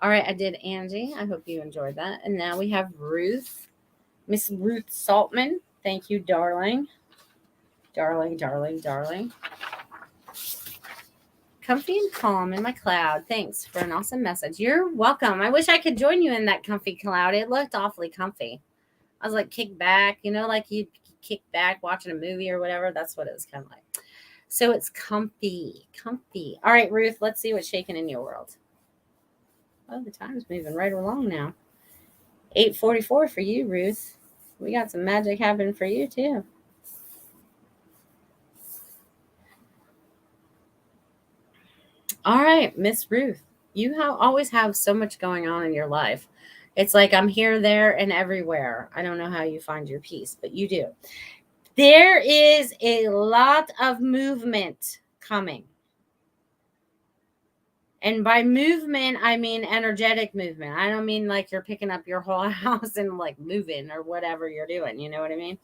All right, I did Angie. I hope you enjoyed that. And now we have Ruth. Miss Ruth Saltman. Thank you, darling. Darling. Comfy and calm in my cloud. Thanks for an awesome message. You're welcome. I wish I could join you in that comfy cloud. It looked awfully comfy. I was like kick back, like you kick back watching a movie or whatever. That's what it was kind of like. So it's comfy. All right, Ruth, let's see what's shaking in your world. Oh, the time's moving right along now. 8:44 for you, Ruth. We got some magic happening for you too. All right, Miss Ruth, you always have so much going on in your life. It's like I'm here, there, and everywhere. I don't know how you find your peace, but you do. There is a lot of movement coming. And by movement, I mean energetic movement. I don't mean like you're picking up your whole house and like moving or whatever you're doing. You know what I mean?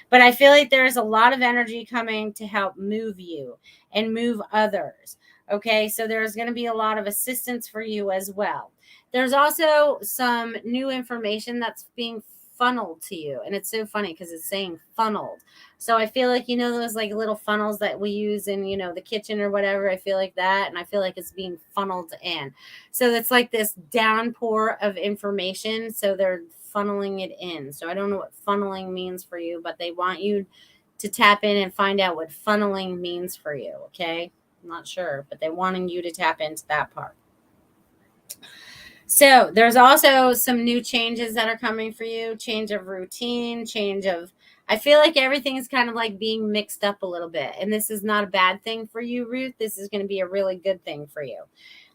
But I feel like there's a lot of energy coming to help move you and move others. Okay, so there's going to be a lot of assistance for you as well. There's also some new information that's being funneled to you. And it's so funny because it's saying funneled. So I feel like, those like little funnels that we use in, the kitchen or whatever. I feel like that. And I feel like it's being funneled in. So it's like this downpour of information. So they're funneling it in. So I don't know what funneling means for you, but they want you to tap in and find out what funneling means for you. Okay. I'm not sure, but they're wanting you to tap into that part. So there's also some new changes that are coming for you, change of routine, I feel like everything is kind of like being mixed up a little bit. And this is not a bad thing for you, Ruth. This is going to be a really good thing for you.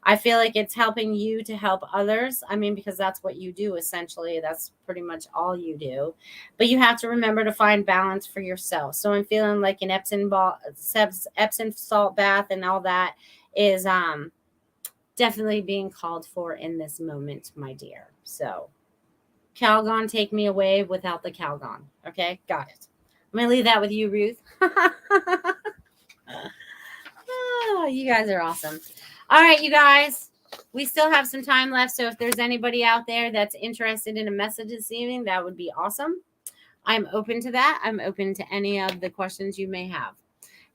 I feel like it's helping you to help others. I mean, because that's what you do, essentially. That's pretty much all you do. But you have to remember to find balance for yourself. So I'm feeling like an Epsom salt bath and all that is definitely being called for in this moment, my dear. So Calgon, take me away without the Calgon. Okay, got it. I'm going to leave that with you, Ruth. Oh, you guys are awesome. All right, you guys, we still have some time left. So if there's anybody out there that's interested in a message this evening, that would be awesome. I'm open to that. I'm open to any of the questions you may have.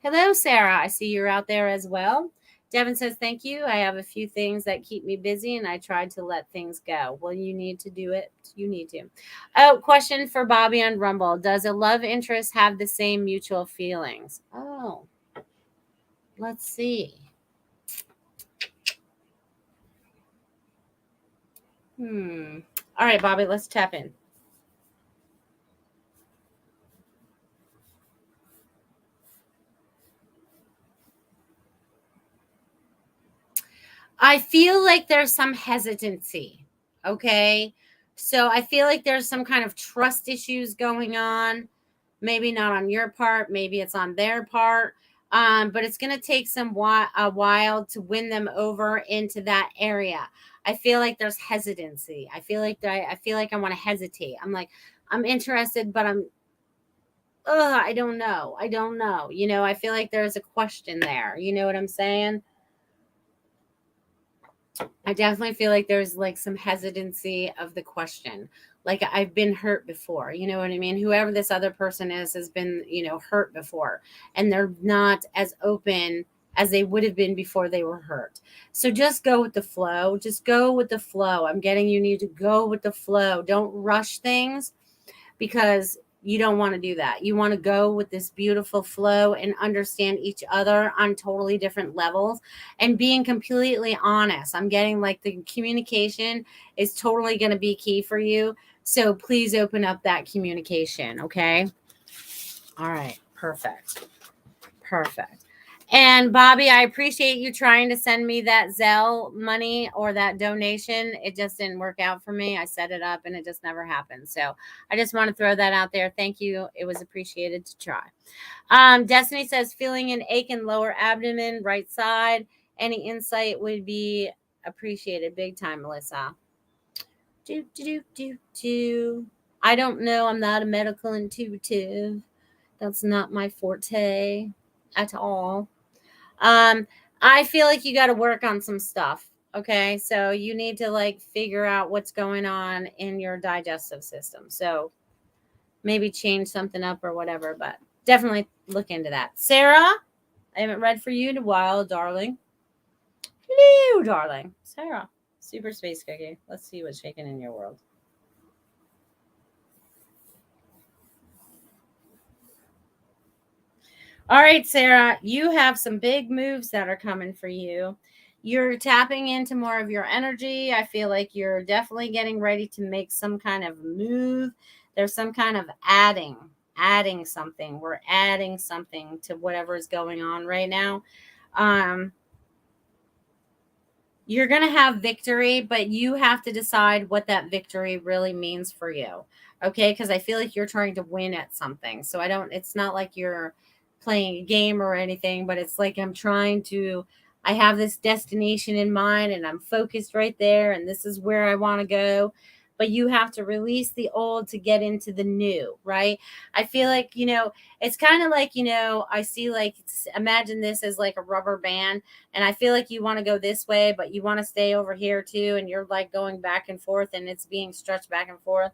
Hello, Sarah. I see you're out there as well. Devin says, thank you. I have a few things that keep me busy and I tried to let things go. Well, you need to do it. You need to. Oh, question for Bobby on Rumble. Does a love interest have the same mutual feelings? Oh, let's see. All right, Bobby, let's tap in. I feel like there's some hesitancy. Okay. So I feel like there's some kind of trust issues going on. Maybe not on your part. Maybe it's on their part. But it's going to take a while to win them over into that area. I feel like there's hesitancy. I feel like I want to hesitate. I'm like, I'm interested, but I don't know. I don't know. I feel like there's a question there. You know what I'm saying? I definitely feel like there's like some hesitancy of the question. Like I've been hurt before, you know what I mean? Whoever this other person is has been, hurt before, and they're not as open as they would have been before they were hurt. So just go with the flow. Just go with the flow. You need to go with the flow. Don't rush things because you don't want to do that. You want to go with this beautiful flow and understand each other on totally different levels and being completely honest. I'm getting like the communication is totally going to be key for you. So please open up that communication. Okay. All right. Perfect. Perfect. And Bobby, I appreciate you trying to send me that Zelle money or that donation. It just didn't work out for me. I set it up and it just never happened. So I just want to throw that out there. Thank you. It was appreciated to try. Destiny says, feeling an ache in lower abdomen, right side. Any insight would be appreciated. Big time, Melissa. I don't know. I'm not a medical intuitive. That's not my forte at all. I feel like you got to work on some stuff. Okay. So you need to like figure out what's going on in your digestive system. So maybe change something up or whatever, but definitely look into that. Sarah, I haven't read for you in a while, darling. Hello, darling. Sarah, super space cookie. Let's see what's shaking in your world. All right, Sarah, you have some big moves that are coming for you. You're tapping into more of your energy. I feel like you're definitely getting ready to make some kind of move. There's some kind of adding something. We're adding something to whatever is going on right now. You're going to have victory, but you have to decide what that victory really means for you. Okay? Because I feel like you're trying to win at something. So it's not like you're playing a game or anything, but it's like I have this destination in mind and I'm focused right there and this is where I want to go. But you have to release the old to get into the new, right? I feel like, it's kind of like, I see like, imagine this as like a rubber band. And I feel like you want to go this way, but you want to stay over here too. And you're like going back and forth and it's being stretched back and forth.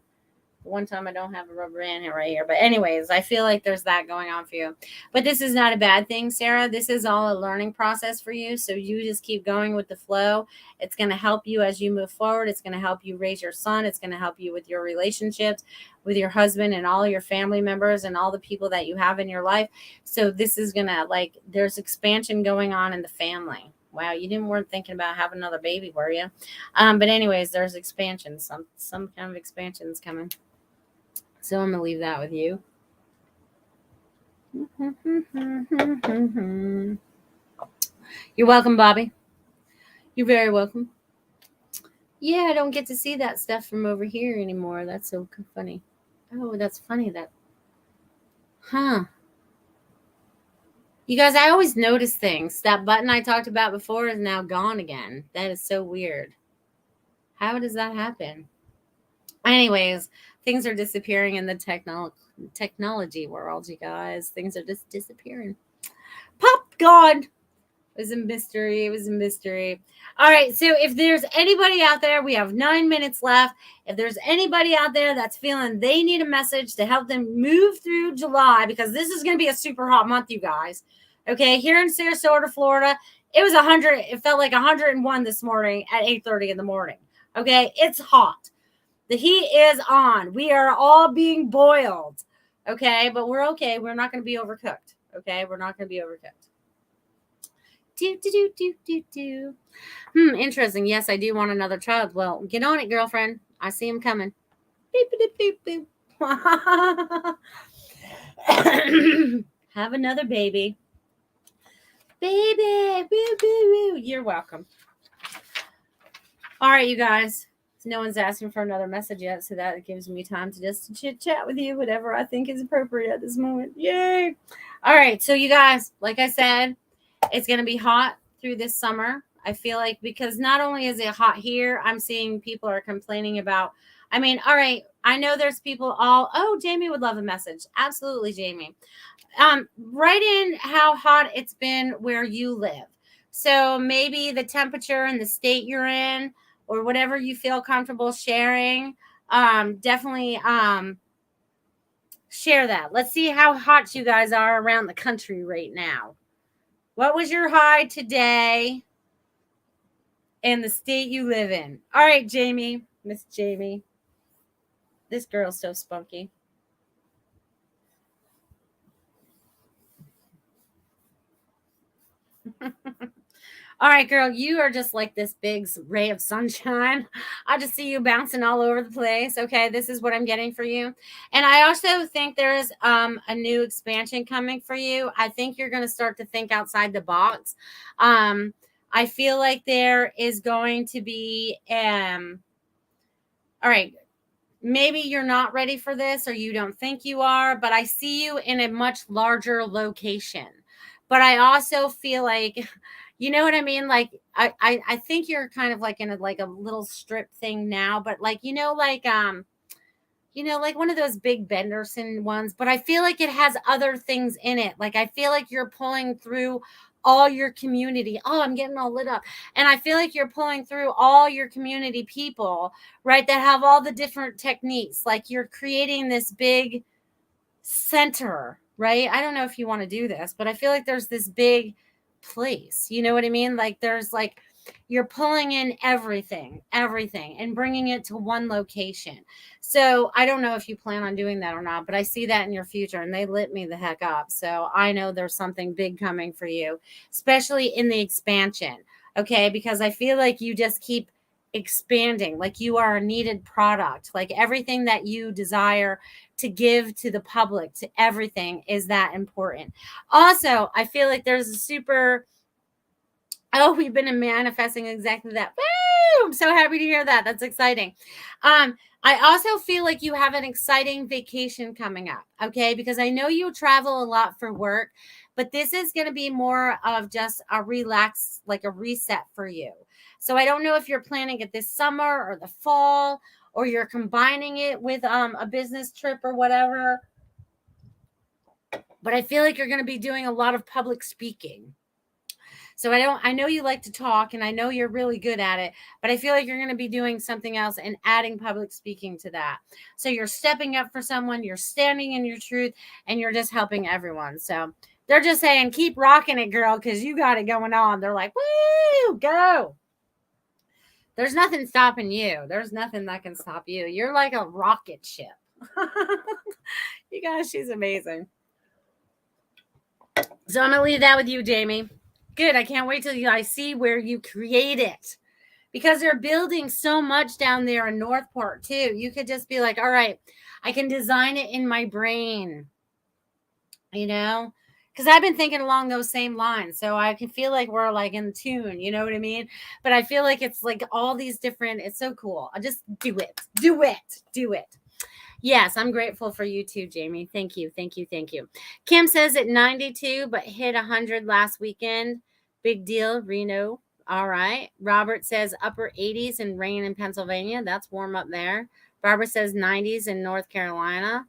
One time I don't have a rubber band right here. But anyways, I feel like there's that going on for you. But this is not a bad thing, Sarah. This is all a learning process for you. So you just keep going with the flow. It's going to help you as you move forward. It's going to help you raise your son. It's going to help you with your relationships, with your husband and all your family members and all the people that you have in your life. So this is going to, like, there's expansion going on in the family. Wow, you weren't thinking about having another baby, were you? But anyways, there's expansion. Some kind of expansion is coming. So I'm gonna leave that with you. You're welcome, Bobby. You're very welcome. Yeah, I don't get to see that stuff from over here anymore. That's so funny. Oh, that's funny. Huh. You guys, I always notice things. That button I talked about before is now gone again. That is so weird. How does that happen? Anyways, things are disappearing in the technology world, you guys. Things are just disappearing. Pop God. It was a mystery. It was a mystery. All right. So if there's anybody out there, we have 9 minutes left. If there's anybody out there that's feeling they need a message to help them move through July, because this is going to be a super hot month, you guys. Okay. Here in Sarasota, Florida, it was 100. It felt like 101 this morning at 8:30 in the morning. Okay. It's hot. The heat is on. We are all being boiled. Okay. But we're okay. We're not going to be overcooked. Okay. We're not going to be overcooked. Interesting. Yes, I do want another child. Well, get on it, girlfriend. I see him coming. Beep, beep, beep, beep. Have another baby. Baby. Boo, boo, boo. You're welcome. All right, you guys. No one's asking for another message yet, so that gives me time to just chit chat with you, whatever I think is appropriate at this moment. Yay. All right. So, you guys, like I said, it's going to be hot through this summer. I feel like, because not only is it hot here, I'm seeing people are complaining about, all right, I know there's people Jamie would love a message. Absolutely, Jamie. Write in how hot it's been where you live. So maybe the temperature in the state you're in, or whatever you feel comfortable sharing. Definitely share that. Let's see how hot you guys are around the country right now. What was your high today in the state you live in? All right, Jamie. Miss Jamie. This girl's so spunky. All right, girl, you are just like this big ray of sunshine. I just see you bouncing all over the place. Okay, this is what I'm getting for you. And I also think there's a new expansion coming for you. I think you're going to start to think outside the box. I feel like there is going to be all right, maybe you're not ready for this, or you don't think you are, but I see you in a much larger location. But I also feel like, you know what I mean? Like, I think you're kind of like in a little strip thing now, but like, like one of those big Benderson ones, but I feel like it has other things in it. Like, I feel like you're pulling through all your community. Oh, I'm getting all lit up. And I feel like you're pulling through all your community people, right, that have all the different techniques. Like, you're creating this big center, right? I don't know if you want to do this, but I feel like there's this big place. You know what I mean? Like, there's like, you're pulling in everything and bringing it to one location. So I don't know if you plan on doing that or not, but I see that in your future, and they lit me the heck up. So I know there's something big coming for you, especially in the expansion. Okay. Because I feel like you just keep expanding, like you are a needed product, like everything that you desire to give to the public, to everything, is that important. Also, I feel like there's a super, we've been manifesting exactly that. Woo! I'm so happy to hear that. That's exciting. I also feel like you have an exciting vacation coming up, okay? Because I know you travel a lot for work, but this is going to be more of just a relax, like a reset for you. So I don't know if you're planning it this summer or the fall, or you're combining it with a business trip or whatever. But I feel like you're going to be doing a lot of public speaking. So I know you like to talk and I know you're really good at it, but I feel like you're going to be doing something else and adding public speaking to that. So you're stepping up for someone, you're standing in your truth, and you're just helping everyone. So they're just saying, keep rocking it, girl, because you got it going on. They're like, woo, go. There's nothing stopping you. There's nothing that can stop you. You're like a rocket ship. You guys, she's amazing. So I'm going to leave that with you, Jamie. Good. I can't wait till you guys see where you create it. Because they're building so much down there in Northport, too. You could just be like, all right, I can design it in my brain. You know? Because I've been thinking along those same lines. So I can feel like we're like in tune. You know what I mean? But I feel like it's like all these different, it's so cool. I just do it. Do it. Do it. Yes, I'm grateful for you too, Jamie. Thank you. Thank you. Thank you. Kim says at 92, but hit 100 last weekend. Big deal, Reno. All right. Robert says upper 80s and rain in Pennsylvania. That's warm up there. Barbara says 90s in North Carolina.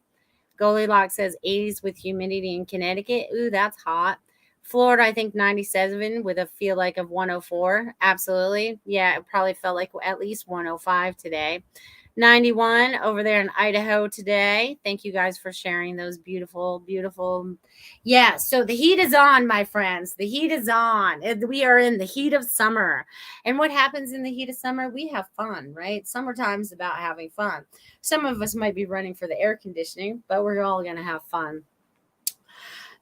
Goldylocks says 80s with humidity in Connecticut. Ooh, that's hot. Florida, I think 97 with a feel like of 104. Absolutely. Yeah, it probably felt like at least 105 today. 91 over there in Idaho today. Thank you guys for sharing those beautiful, beautiful. Yeah, so the heat is on, my friends. The heat is on. We are in the heat of summer. And what happens in the heat of summer? We have fun, right? Summertime's about having fun. Some of us might be running for the air conditioning, but we're all going to have fun.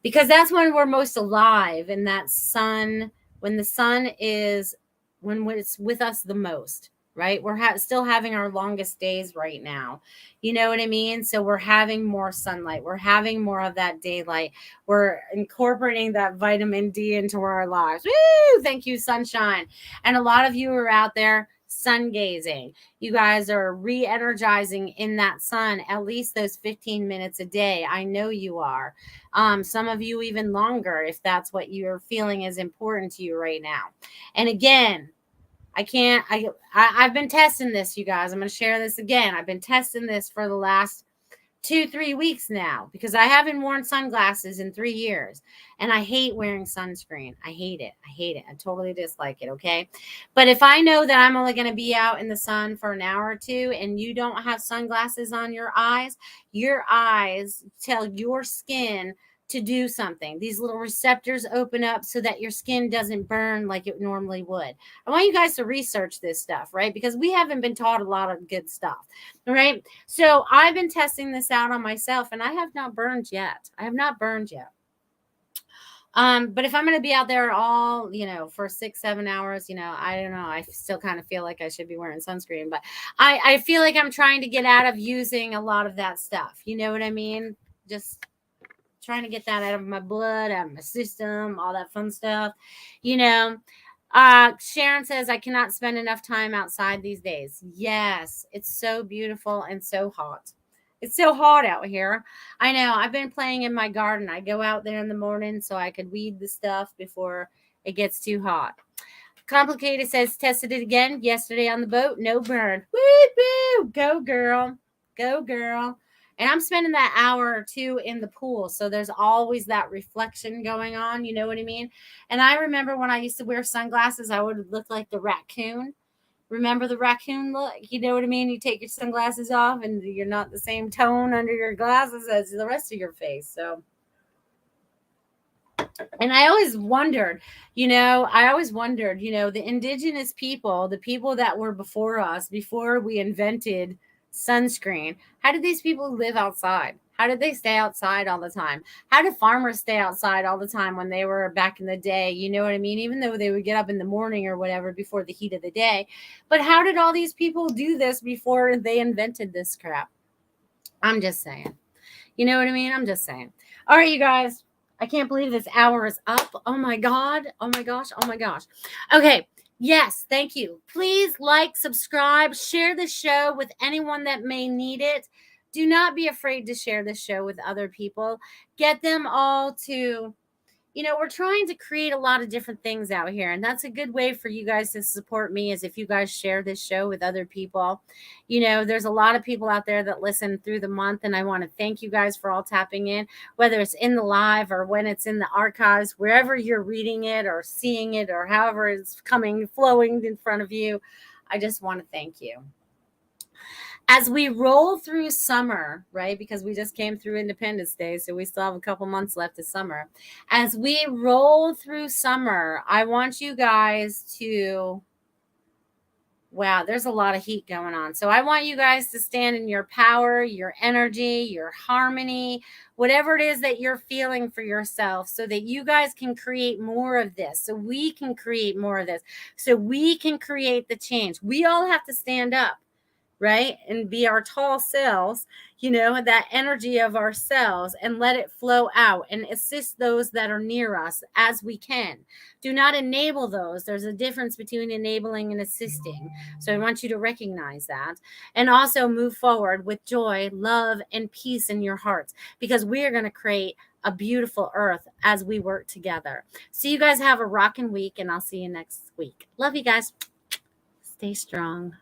Because that's when we're most alive, and that sun, when the sun is, when it's with us the most. Right? We're still having our longest days right now. You know what I mean? So we're having more sunlight. We're having more of that daylight. We're incorporating that vitamin D into our lives. Woo! Thank you, sunshine. And a lot of you are out there sun gazing. You guys are re-energizing in that sun at least those 15 minutes a day. I know you are. Some of you even longer if that's what you're feeling is important to you right now. And again, I've been testing this, you guys. I'm going to share this again. I've been testing this for the last 2-3 weeks now because I haven't worn sunglasses in 3 years and I hate wearing sunscreen. I hate it. I totally dislike it. Okay. But if I know that I'm only going to be out in the sun for an hour or two and you don't have sunglasses on your eyes tell your skin to do something. These little receptors open up so that your skin doesn't burn like it normally would. I want you guys to research this stuff, right? Because we haven't been taught a lot of good stuff, right? So I've been testing this out on myself and I have not burned yet. But if I'm going to be out there all, for 6-7 hours, I don't know. I still kind of feel like I should be wearing sunscreen, but I feel like I'm trying to get out of using a lot of that stuff. You know what I mean? Just trying to get that out of my blood, out of my system, all that fun stuff, Sharon says, I cannot spend enough time outside these days. Yes, it's so beautiful and so hot. It's so hot out here. I know. I've been playing in my garden. I go out there in the morning so I could weed the stuff before it gets too hot. Complicated says, tested it again yesterday on the boat. No burn. Woo-hoo! Go, girl. Go, girl. And I'm spending that hour or two in the pool. So there's always that reflection going on. You know what I mean? And I remember when I used to wear sunglasses, I would look like the raccoon. Remember the raccoon look? You know what I mean? You take your sunglasses off and you're not the same tone under your glasses as the rest of your face. So, and I always wondered, the indigenous people, the people that were before us, before we invented sunscreen, how did these people live outside? How did they stay outside all the time? How did farmers stay outside all the time when they were back in the day? You know what I mean? Even though they would get up in the morning or whatever before the heat of the day. But how did all these people do this before they invented this crap? I'm just saying. You know what I mean? I'm just saying. All right, you guys. I can't believe this hour is up. Oh my God. Oh my gosh. Oh my gosh. Okay. Yes. Thank you. Please like, subscribe, share the show with anyone that may need it. Do not be afraid to share the show with other people. Get them all to you know, we're trying to create a lot of different things out here. And that's a good way for you guys to support me, is if you guys share this show with other people. You know, there's a lot of people out there that listen through the month. And I want to thank you guys for all tapping in, whether it's in the live or when it's in the archives, wherever you're reading it or seeing it or however it's coming, flowing in front of you. I just want to thank you. As we roll through summer, right? Because we just came through Independence Day, so we still have a couple months left of summer. As we roll through summer, I want you guys to, wow, there's a lot of heat going on. So I want you guys to stand in your power, your energy, your harmony, whatever it is that you're feeling for yourself, so that you guys can create more of this, so we can create more of this, so we can create the change. We all have to stand up, right? And be our tall selves, you know, that energy of ourselves, and let it flow out and assist those that are near us as we can. Do not enable those. There's a difference between enabling and assisting. So I want you to recognize that. And also move forward with joy, love, and peace in your hearts, because we are going to create a beautiful earth as we work together. So you guys have a rocking week, and I'll see you next week. Love you guys. Stay strong.